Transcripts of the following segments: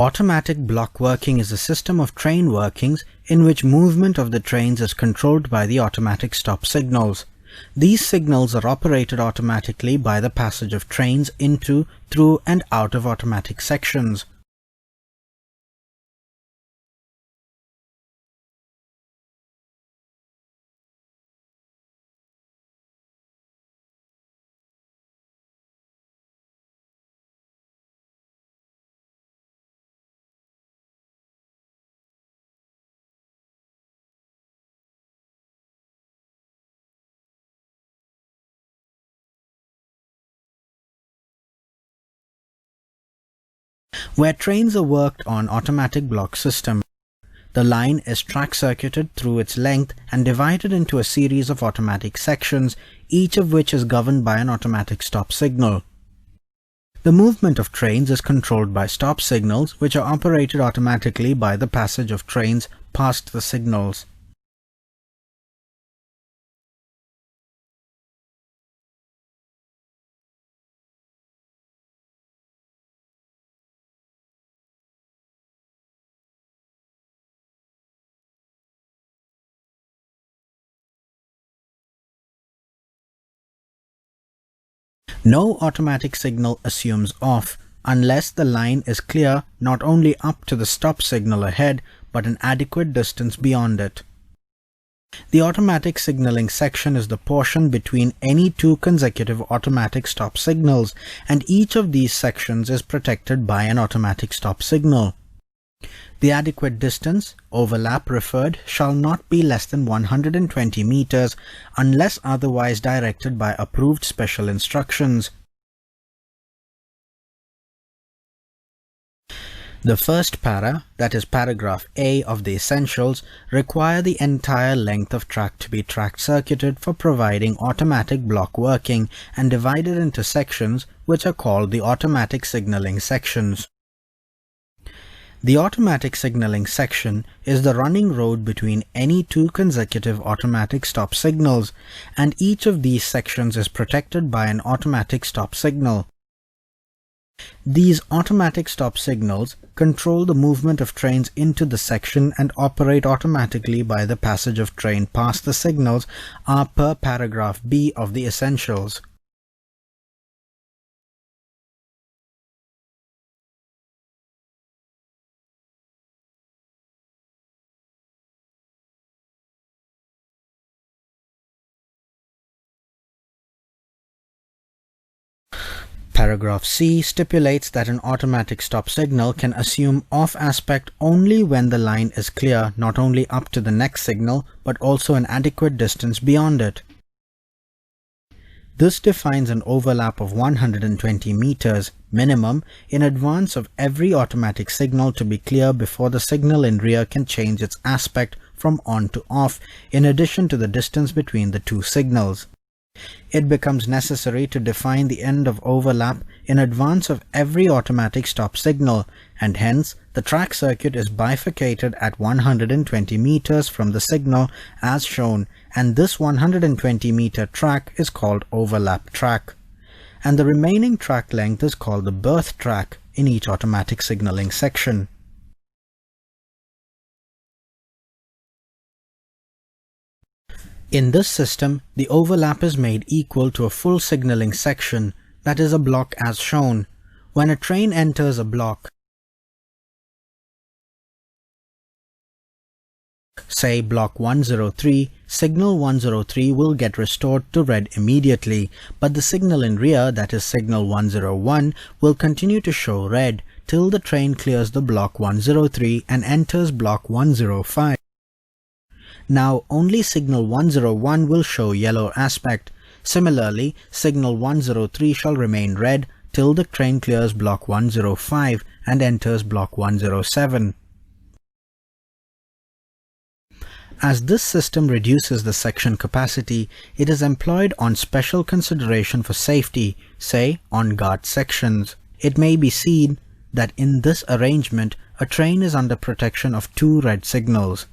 Automatic block working is a system of train workings in which movement of the trains is controlled by the automatic stop signals. These signals are operated automatically by the passage of trains into, through, and out of automatic sections. Where trains are worked on automatic block system, the line is track-circuited through its length and divided into a series of automatic sections, each of which is governed by an automatic stop signal. The movement of trains is controlled by stop signals, which are operated automatically by the passage of trains past the signals. No automatic signal assumes off unless the line is clear not only up to the stop signal ahead, but an adequate distance beyond it. The automatic signaling section is the portion between any two consecutive automatic stop signals, and each of these sections is protected by an automatic stop signal. The adequate distance, overlap referred, shall not be less than 120 meters unless otherwise directed by approved special instructions. The first para, that is paragraph A of the essentials, require the entire length of track to be track-circuited for providing automatic block working and divided into sections which are called the automatic signaling sections. The automatic signaling section is the running road between any two consecutive automatic stop signals, and each of these sections is protected by an automatic stop signal. These automatic stop signals control the movement of trains into the section and operate automatically by the passage of train past the signals are per paragraph B of the essentials. Paragraph C stipulates that an automatic stop signal can assume off aspect only when the line is clear not only up to the next signal but also an adequate distance beyond it. This defines an overlap of 120 meters minimum in advance of every automatic signal to be clear before the signal in rear can change its aspect from on to off, in addition to the distance between the two signals. It becomes necessary to define the end of overlap in advance of every automatic stop signal, and hence the track circuit is bifurcated at 120 meters from the signal as shown, and this 120 meter track is called overlap track, and the remaining track length is called the berth track in each automatic signaling section. In this system, the overlap is made equal to a full signaling section, that is a block as shown. When a train enters a block, say block 103, signal 103 will get restored to red immediately, but the signal in rear, that is signal 101, will continue to show red till the train clears the block 103 and enters block 105. Now only signal 101 will show yellow aspect. Similarly, signal 103 shall remain red till the train clears block 105 and enters block 107. As this system reduces the section capacity, it is employed on special consideration for safety, say on guard sections. It may be seen that in this arrangement, a train is under protection of two red signals.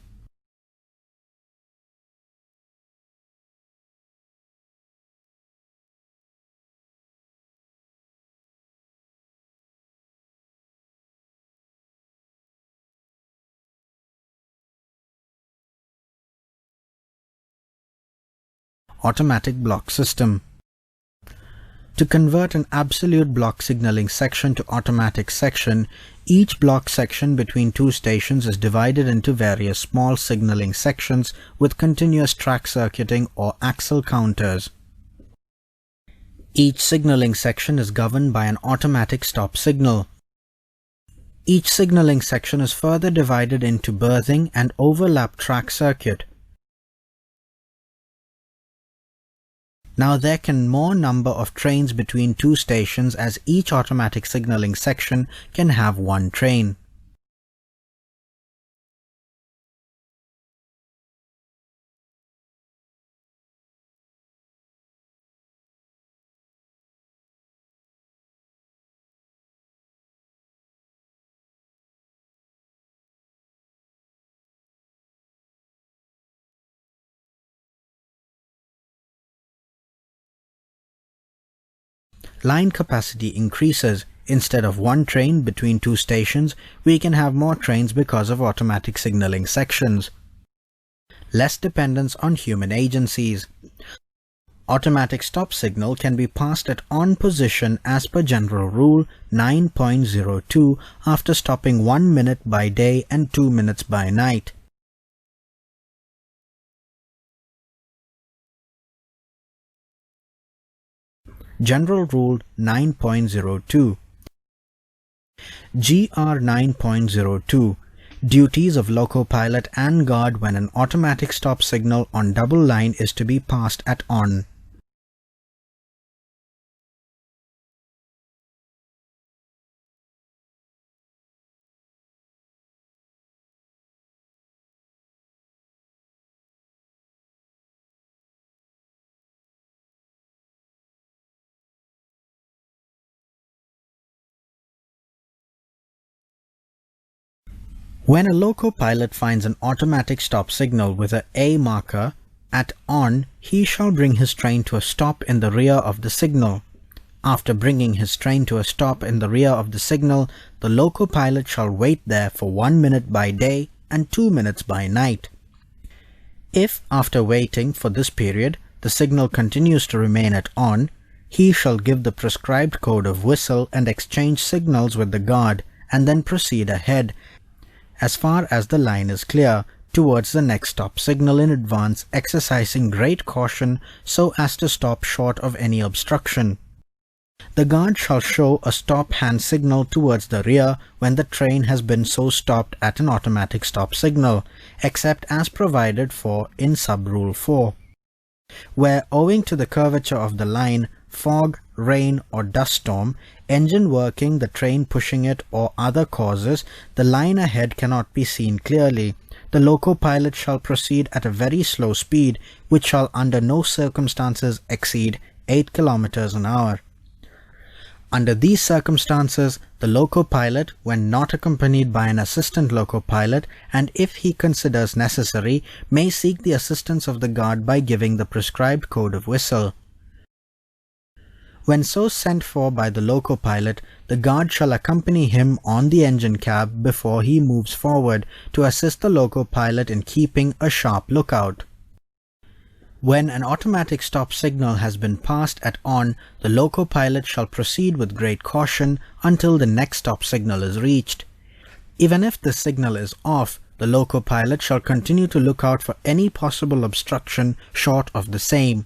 automatic block system. To convert an absolute block signaling section to automatic section, each block section between two stations is divided into various small signaling sections with continuous track circuiting or axle counters. Each signaling section is governed by an automatic stop signal. Each signaling section is further divided into berthing and overlap track circuit. Now there can more number of trains between two stations, as each automatic signaling section can have one train. Line capacity increases. Instead of one train between two stations, we can have more trains because of automatic signaling sections. Less dependence on human agencies. Automatic stop signal can be passed at on position as per General Rule 9.02 after stopping 1 minute by day and 2 minutes by night. General Rule 9.02. GR 9.02. Duties of loco pilot and guard when an automatic stop signal on double line is to be passed at on. When a loco pilot finds an automatic stop signal with a A marker at on, he shall bring his train to a stop in the rear of the signal. After bringing his train to a stop in the rear of the signal, the loco pilot shall wait there for 1 minute by day and 2 minutes by night. If, after waiting for this period, the signal continues to remain at on, he shall give the prescribed code of whistle and exchange signals with the guard, and then proceed ahead, as far as the line is clear, towards the next stop signal in advance, exercising great caution so as to stop short of any obstruction. The guard shall show a stop hand signal towards the rear when the train has been so stopped at an automatic stop signal, except as provided for in Sub-Rule 4, where, owing to the curvature of the line, fog, rain or dust storm, engine working, the train pushing it or other causes, the line ahead cannot be seen clearly, the loco pilot shall proceed at a very slow speed, which shall under no circumstances exceed 8 km an hour. Under these circumstances, the loco pilot, when not accompanied by an assistant loco pilot, and if he considers necessary, may seek the assistance of the guard by giving the prescribed code of whistle. When so sent for by the loco pilot, the guard shall accompany him on the engine cab before he moves forward to assist the loco pilot in keeping a sharp lookout. When an automatic stop signal has been passed at on, the loco pilot shall proceed with great caution until the next stop signal is reached. Even if the signal is off, the loco pilot shall continue to look out for any possible obstruction short of the same.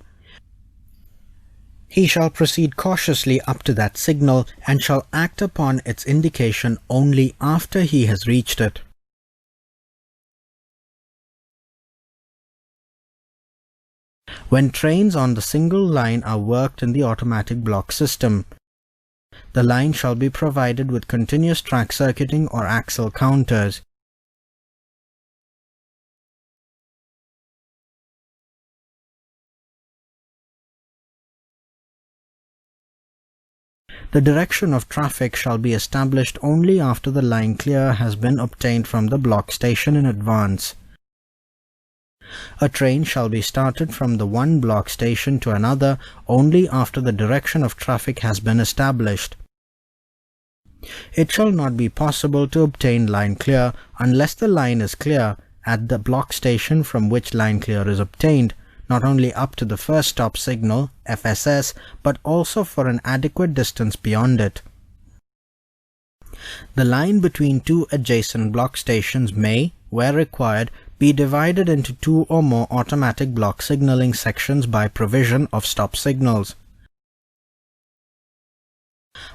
He shall proceed cautiously up to that signal and shall act upon its indication only after he has reached it. When trains on the single line are worked in the automatic block system, the line shall be provided with continuous track circuiting or axle counters. The direction of traffic shall be established only after the line clear has been obtained from the block station in advance. A train shall be started from the one block station to another only after the direction of traffic has been established. It shall not be possible to obtain line clear unless the line is clear at the block station from which line clear is obtained, not only up to the first stop signal, FSS, but also for an adequate distance beyond it. The line between two adjacent block stations may, where required, be divided into two or more automatic block signaling sections by provision of stop signals.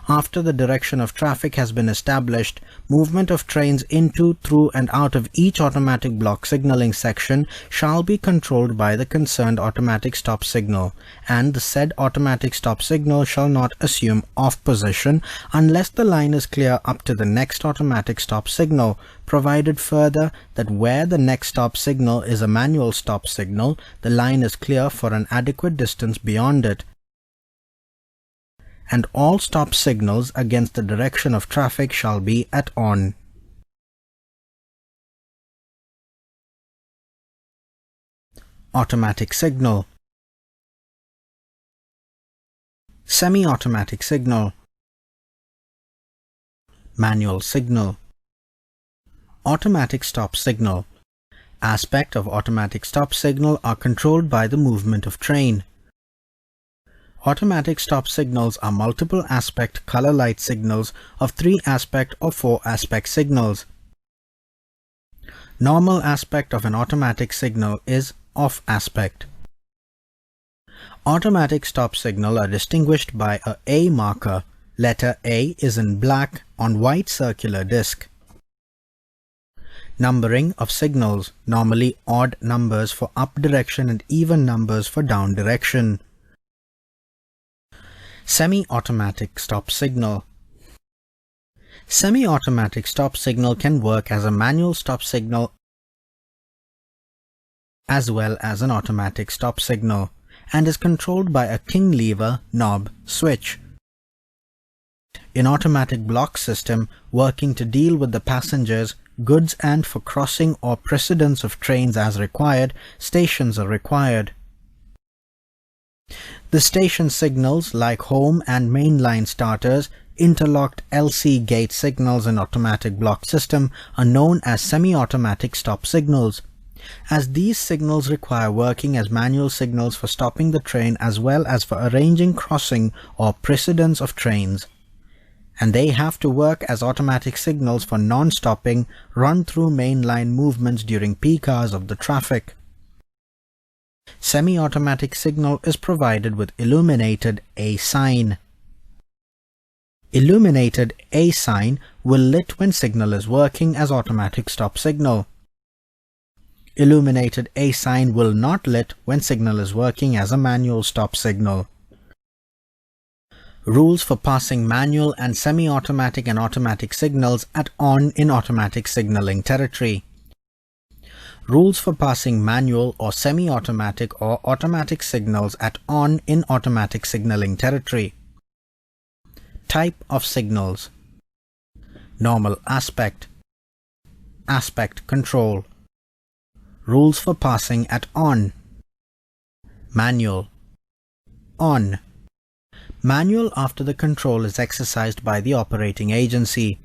After the direction of traffic has been established, movement of trains into, through and out of each automatic block signaling section shall be controlled by the concerned automatic stop signal, and the said automatic stop signal shall not assume off position unless the line is clear up to the next automatic stop signal, provided further that where the next stop signal is a manual stop signal, the line is clear for an adequate distance beyond it, and all stop signals against the direction of traffic shall be at on. Automatic signal. Semi-automatic signal. Manual signal. Automatic stop signal. Aspects of automatic stop signal are controlled by the movement of train. Automatic stop signals are multiple aspect color light signals of 3 aspect or 4 aspect signals. Normal aspect of an automatic signal is off aspect. Automatic stop signal are distinguished by a A marker. Letter A is in black on white circular disc. Numbering of signals, normally odd numbers for up direction and even numbers for down direction. Semi-automatic stop signal. Semi-automatic stop signal can work as a manual stop signal as well as an automatic stop signal, and is controlled by a king lever knob switch. In automatic block system working to deal with the passengers, goods and for crossing or precedence of trains as required, stations are required. The station signals like home and mainline starters, interlocked LC gate signals in automatic block system are known as semi-automatic stop signals, as these signals require working as manual signals for stopping the train as well as for arranging crossing or precedence of trains, and they have to work as automatic signals for non-stopping, run-through mainline movements during peak hours of the traffic. Semi-automatic signal is provided with illuminated A sign. Illuminated A sign will lit when signal is working as automatic stop signal. Illuminated A sign will not lit when signal is working as a manual stop signal. Rules for passing manual and semi-automatic and automatic signals at on in automatic signaling territory. Rules for passing manual or semi-automatic or automatic signals at on in automatic signaling territory. Type of signals. Normal aspect. Aspect control. Rules for passing at on. Manual. On. Manual after the control is exercised by the operating agency.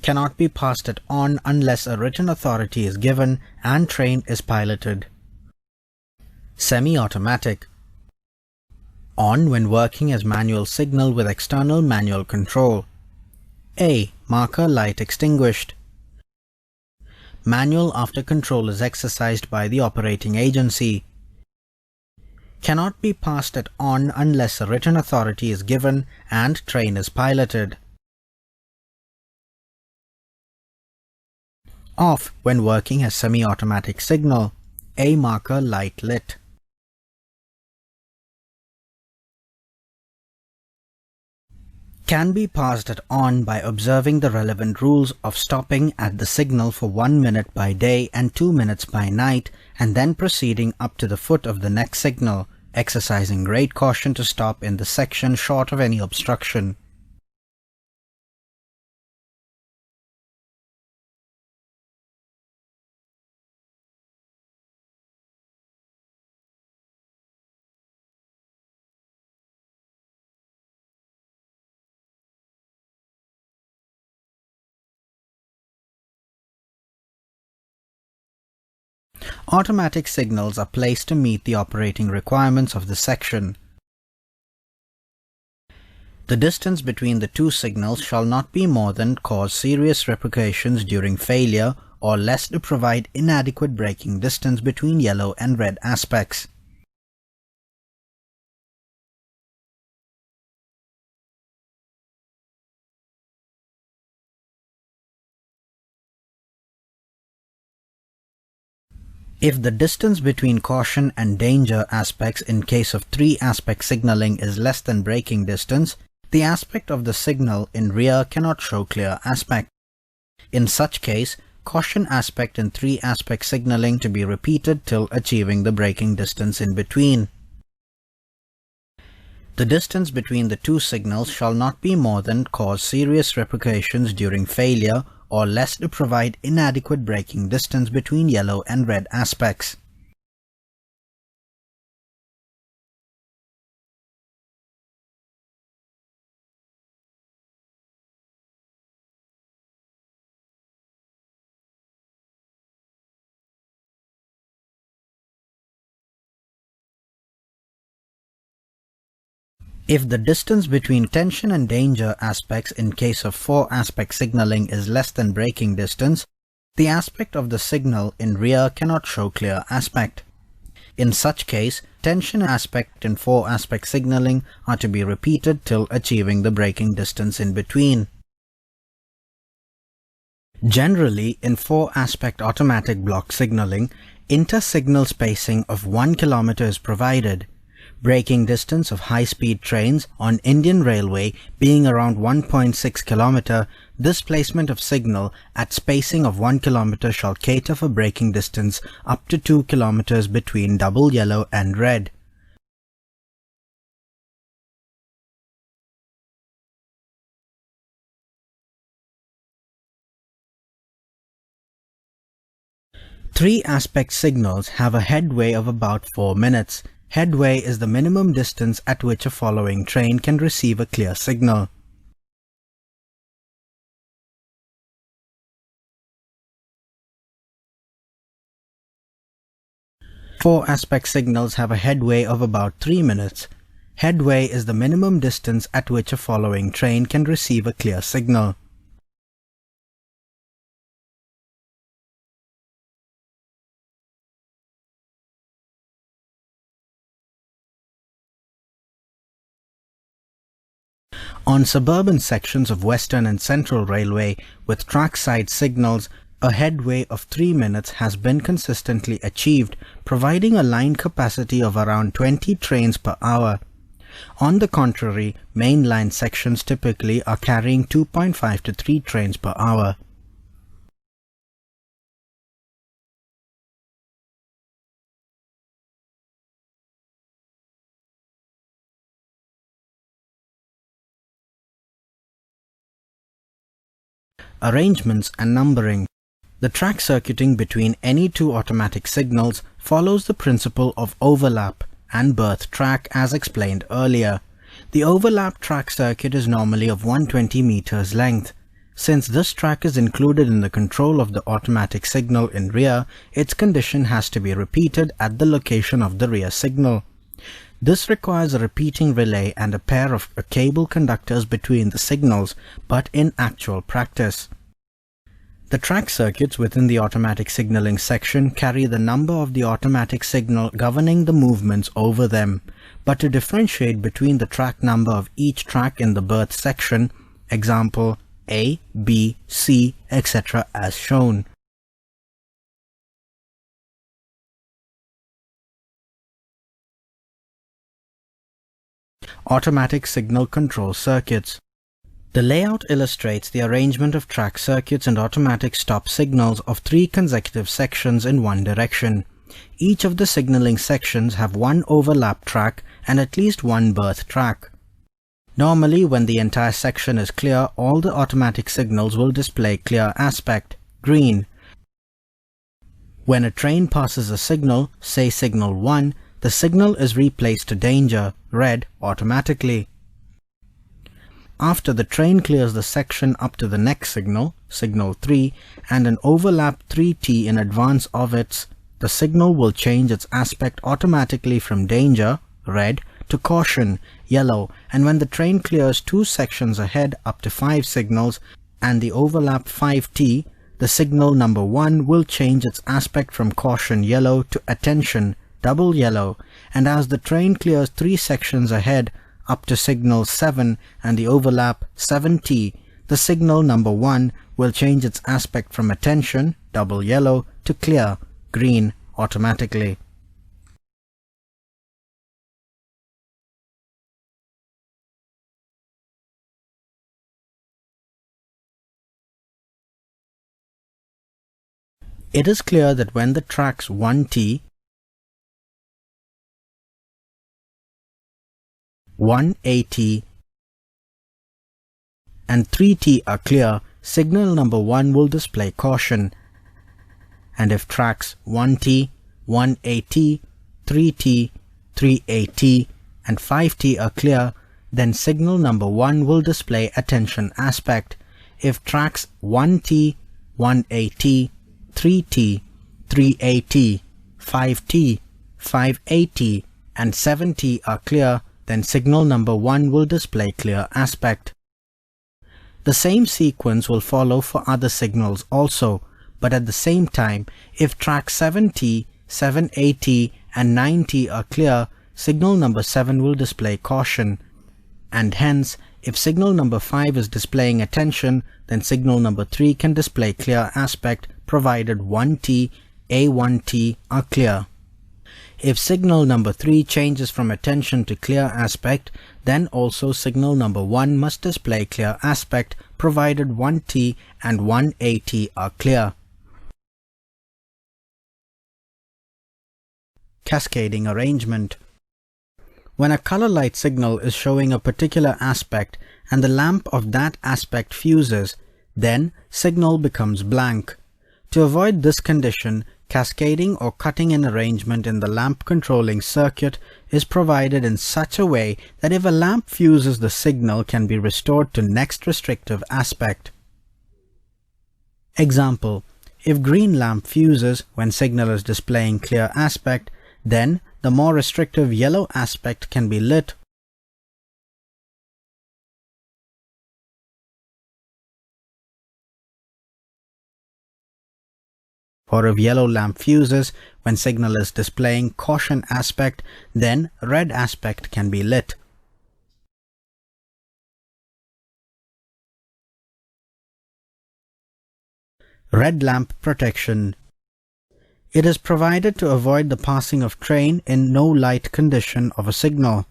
Cannot be passed at on unless a written authority is given and train is piloted. Semi-automatic. On when working as manual signal with external manual control. A. Marker light extinguished. Manual after control is exercised by the operating agency. Cannot be passed at on unless a written authority is given and train is piloted. Off when working as semi-automatic signal. A marker light lit. Can be passed at on by observing the relevant rules of stopping at the signal for 1 minute by day and 2 minutes by night, and then proceeding up to the foot of the next signal, exercising great caution to stop in the section short of any obstruction. Automatic signals are placed to meet the operating requirements of the section. The distance between the two signals shall not be more than cause serious repercussions during failure or less to provide inadequate braking distance between yellow and red aspects. If the distance between caution and danger aspects in case of 3-aspect signaling is less than braking distance, the aspect of the signal in rear cannot show clear aspect. In such case, caution aspect in 3-aspect signaling to be repeated till achieving the braking distance in between. The distance between the two signals shall not be more than cause serious repercussions during failure or less to provide inadequate braking distance between yellow and red aspects. If the distance between tension and danger aspects in case of 4-aspect signaling is less than braking distance, the aspect of the signal in rear cannot show clear aspect. In such case, tension aspect in 4-aspect signaling are to be repeated till achieving the braking distance in between. Generally, in 4-aspect automatic block signaling, inter-signal spacing of 1 km is provided. Braking distance of high-speed trains on Indian Railway being around 1.6 km, this placement of signal at spacing of 1 km shall cater for braking distance up to 2 km between double yellow and red. Three-aspect signals have a headway of about 4 minutes. Headway is the minimum distance at which a following train can receive a clear signal. Four-aspect signals have a headway of about 3 minutes. Headway is the minimum distance at which a following train can receive a clear signal. On suburban sections of Western and Central Railway with trackside signals, a headway of 3 minutes has been consistently achieved, providing a line capacity of around 20 trains per hour. On the contrary, mainline sections typically are carrying 2.5 to 3 trains per hour. Arrangements and numbering. The track circuiting between any two automatic signals follows the principle of overlap and berth track as explained earlier. The overlap track circuit is normally of 120 meters length. Since this track is included in the control of the automatic signal in rear, its condition has to be repeated at the location of the rear signal. This requires a repeating relay and a pair of cable conductors between the signals, but in actual practice, the track circuits within the automatic signaling section carry the number of the automatic signal governing the movements over them. But to differentiate between the track number of each track in the berth section, example A, B, C, etc. as shown. Automatic signal control circuits. The layout illustrates the arrangement of track circuits and automatic stop signals of 3 consecutive sections in one direction. Each of the signaling sections have one overlap track and at least one berth track. Normally, when the entire section is clear, all the automatic signals will display clear aspect, green. When a train passes a signal, say signal 1, the signal is replaced to danger, red, automatically. After the train clears the section up to the next signal, signal 3, and an overlap 3T in advance of its the signal will change its aspect automatically from danger, red, to caution, yellow, and when the train clears 2 sections ahead up to 5 signals and the overlap 5T, the signal number 1 will change its aspect from caution yellow to attention, double yellow, and as the train clears 3 sections ahead up to signal 7 and the overlap 7T, the signal number 1 will change its aspect from attention, double yellow, to clear, green, automatically. It is clear that when the tracks 1T, 1AT, and 3T are clear, signal number 1 will display caution. And if tracks 1T, 1AT, 3T, 3AT, and 5T are clear, then signal number 1 will display attention aspect. If tracks 1T, 1AT, 3T, 3AT, 5T, 5AT, and 7T are clear, then signal number 1 will display clear aspect. The same sequence will follow for other signals also, but at the same time, if track 7T, 7AT, and 9T are clear, signal number 7 will display caution. And hence, if signal number 5 is displaying attention, then signal number 3 can display clear aspect provided 1T, A1T are clear. If signal number 3 changes from attention to clear aspect, then also signal number 1 must display clear aspect provided 1T and 1AT are clear. Cascading arrangement. When a color light signal is showing a particular aspect and the lamp of that aspect fuses, then signal becomes blank. To avoid this condition, cascading or cutting-in arrangement in the lamp controlling circuit is provided in such a way that if a lamp fuses, the signal can be restored to next restrictive aspect. Example: if green lamp fuses when signal is displaying clear aspect, then the more restrictive yellow aspect can be lit. Or if yellow lamp fuses when signal is displaying caution aspect, then red aspect can be lit. Red lamp protection. It is provided to avoid the passing of train in no light condition of a signal.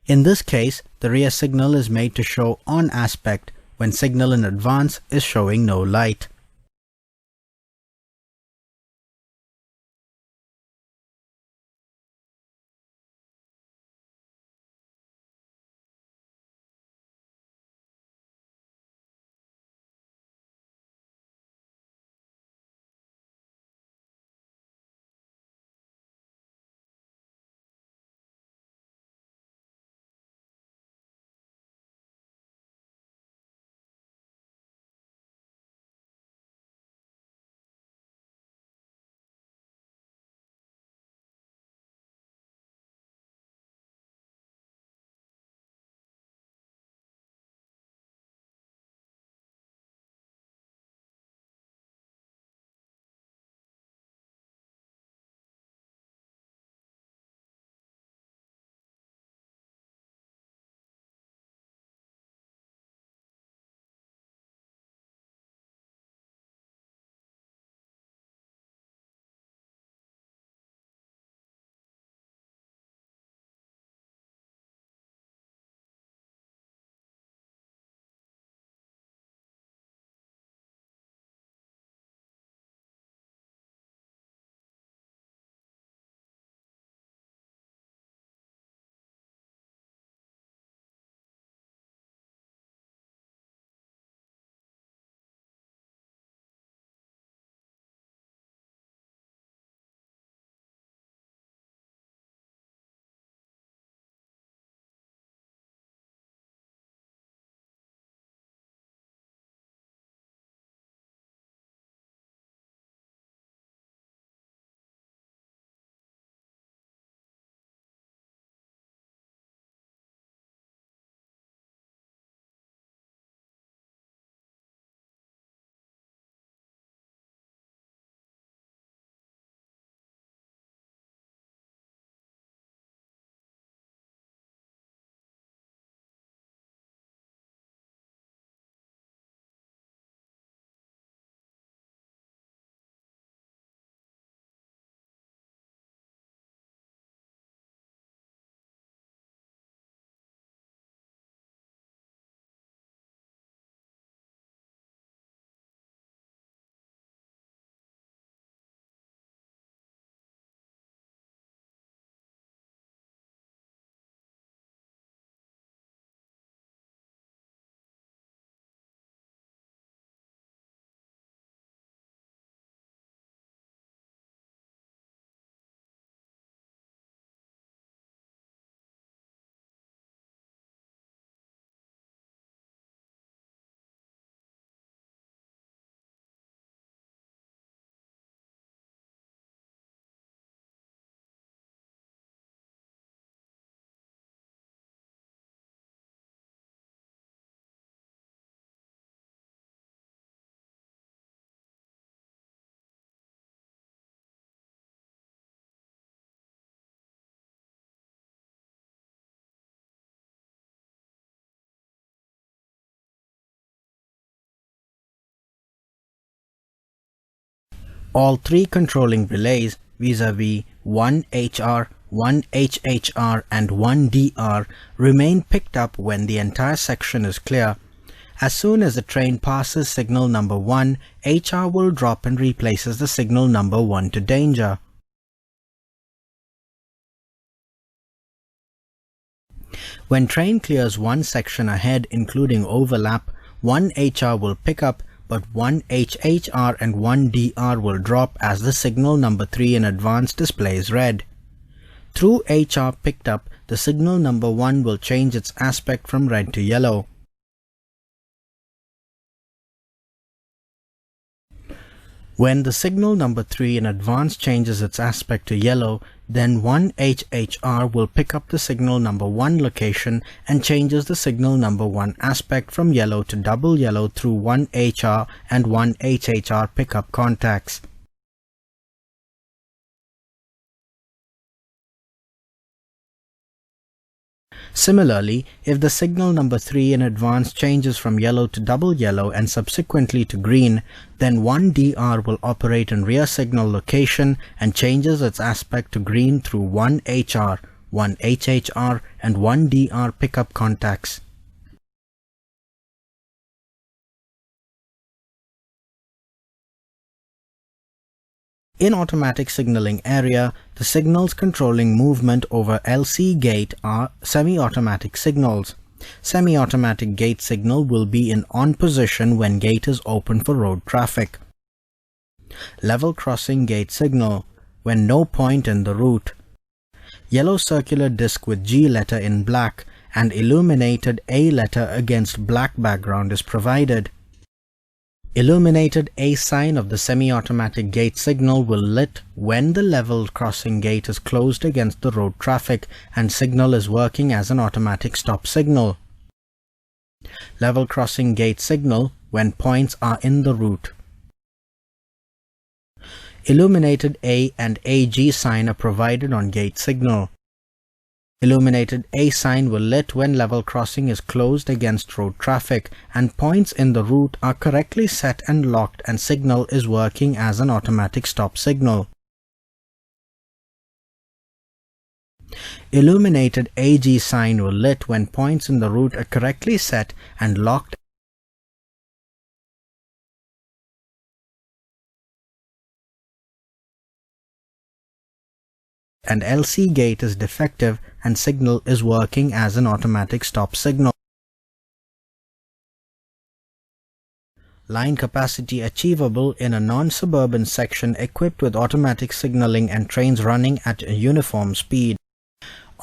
In this case, the rear signal is made to show on aspect when signal in advance is showing no light. All three controlling relays vis-a-vis 1 HR, 1 HHR and 1 DR remain picked up when the entire section is clear. As soon as the train passes signal number 1, HR will drop and replaces the signal number 1 to danger. When train clears one section ahead including overlap, 1 HR will pick up, but 1 HHR and 1 DR will drop as the signal number 3 in advance displays red. Through HR picked up, the signal number 1 will change its aspect from red to yellow. When the signal number 3 in advance changes its aspect to yellow, then 1 HHR will pick up the signal number 1 location and changes the signal number 1 aspect from yellow to double yellow through 1 HR and 1 HHR pickup contacts. Similarly, if the signal number 3 in advance changes from yellow to double yellow and subsequently to green, then 1 DR will operate in rear signal location and changes its aspect to green through 1 HR, 1 HHR and 1 DR pickup contacts. In automatic signaling area, the signals controlling movement over LC gate are semi-automatic signals. Semi-automatic gate signal will be in on position when gate is open for road traffic. Level crossing gate signal, when no point in the route. Yellow circular disc with G letter in black and illuminated A letter against black background is provided. Illuminated A sign of the semi-automatic gate signal will lit when the level crossing gate is closed against the road traffic and signal is working as an automatic stop signal. Level crossing gate signal when points are in the route. Illuminated A and AG sign are provided on gate signal. Illuminated A sign will lit when level crossing is closed against road traffic and points in the route are correctly set and locked and signal is working as an automatic stop signal. Illuminated AG sign will lit when points in the route are correctly set and locked and LC gate is defective and signal is working as an automatic stop signal. Line capacity achievable in a non-suburban section equipped with automatic signaling and trains running at a uniform speed.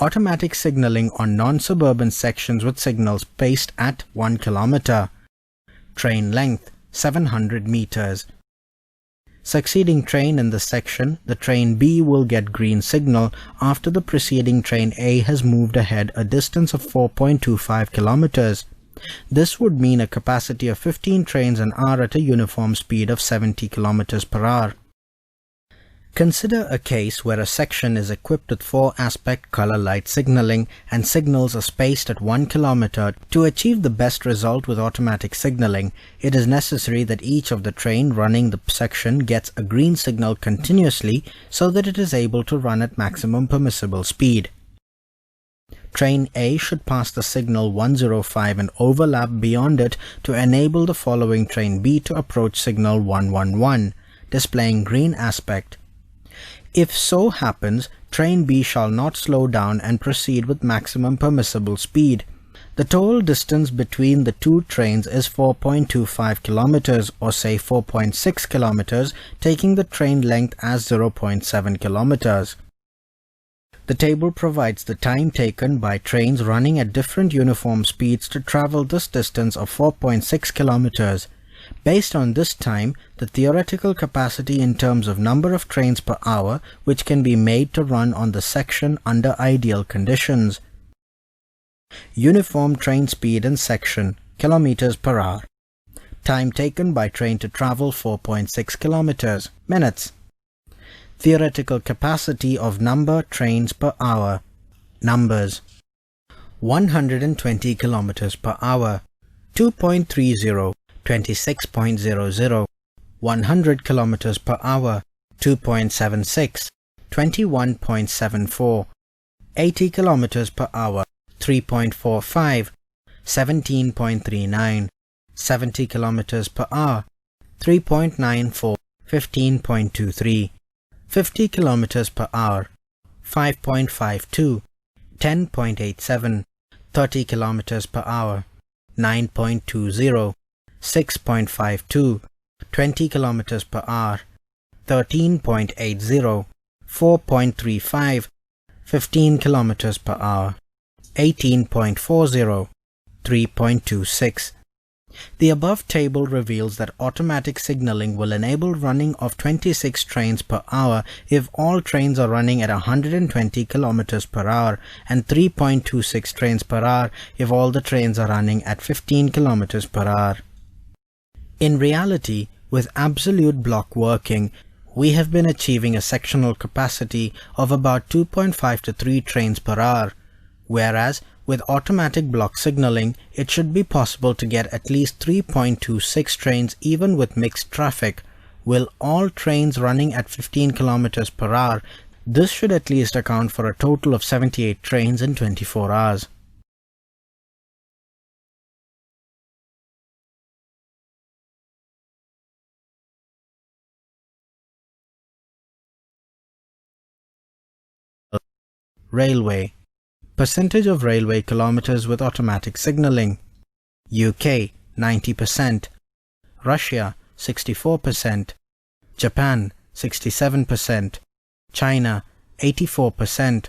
Automatic signaling on non-suburban sections with signals paced at 1 km. Train length 700 meters. Succeeding train in the section, the train B will get green signal after the preceding train A has moved ahead a distance of 4.25 kilometers. This would mean a capacity of 15 trains an hour at a uniform speed of 70 kilometers per hour. Consider a case where a section is equipped with 4-aspect color light signaling and signals are spaced at 1 kilometer. To achieve the best result with automatic signaling, it is necessary that each of the train running the section gets a green signal continuously so that it is able to run at maximum permissible speed. Train A should pass the signal 105 and overlap beyond it to enable the following train B to approach signal 111, displaying green aspect. If so happens, train B shall not slow down and proceed with maximum permissible speed. The total distance between the two trains is 4.25 kilometers or say 4.6 kilometers, taking the train length as 0.7 kilometers. The table provides the time taken by trains running at different uniform speeds to travel this distance of 4.6 kilometers. Based on this time, the theoretical capacity in terms of number of trains per hour which can be made to run on the section under ideal conditions. Uniform train speed in section, kilometers per hour. Time taken by train to travel 4.6 kilometers, minutes. Theoretical capacity of number trains per hour, numbers. 120 kilometers per hour, 2.30, 26.00, 100 kilometers per hour, 2.76, 21.74, 80 kilometers per hour, 3.45, 17.39, 70 kilometers per hour, 3.94, 15.23, 50 kilometers per hour, 5.52, 10.87, 30 kilometers per hour, 9.20, 6.52, 20 kilometers per hour, 13.80, 4.35, 15 kilometers per hour, 18.40, 3.26. The above table reveals that automatic signaling will enable running of 26 trains per hour if all trains are running at 120 km per hour and 3.26 trains per hour if all the trains are running at 15 km per hour. In reality, with absolute block working, we have been achieving a sectional capacity of about 2.5 to 3 trains per hour, whereas with automatic block signaling, it should be possible to get at least 3.26 trains even with mixed traffic. Will all trains running at 15 km per hour, this should at least account for a total of 78 trains in 24 hours. Railway. Percentage of railway kilometers with automatic signaling. UK 90%, Russia 64%, Japan 67%, China 84%,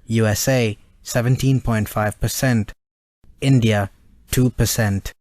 USA 17.5%, India 2%.